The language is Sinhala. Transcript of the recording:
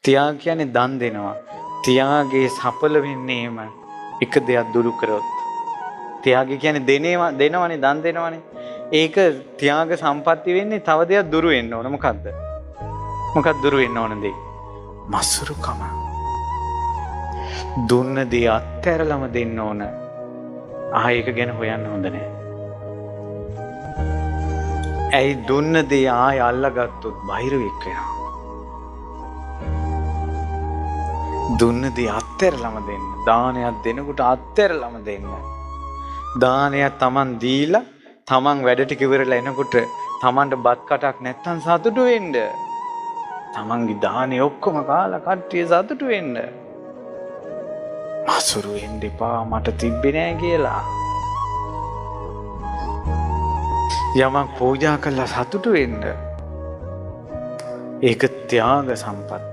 ත්‍යාග කියන්නේ දන් දෙනවා. ත්‍යාගයේ සඵල වෙන්නේම එක දෙයක් දුරු කරොත්. ත්‍යාගය කියන්නේ දෙනවනේ දන් දෙනවනේ. ඒක ත්‍යාග සම්පatti වෙන්නේ තව දෙයක් දුරු වෙන්න ඕන. මොකද්ද? මොකක්ද දුරු වෙන්න ඕන දේ? මසුරුකම. දුන්න දේ අත්හැරලම දෙන්න ඕන. ඒක ගැන හොයන්න හොඳ නැහැ. ඇයි දුන්න දේ ආය අල්ලගත්තොත් බහිරවෙක් වෙනවා. දුන්න දේ අත්හැරලම දෙන්න. දානයක් දෙනකොට අත්හැරලම දෙන්න. දානයක් Taman දීලා Taman වැඩ ටික ඉවරලා එනකොට Tamanට බත් කටක් නැත්තම් සතුටු වෙන්න. Tamanගේ දානේ ඔක්කොම කාලා කට්ටිය සතුටු වෙන්න. මසුරු වෙන්න එපා මට තිබ්බේ නෑ කියලා. යමක් පූජා කළා සතුටු වෙන්න. ඒක ත්‍යාග සම්පත්.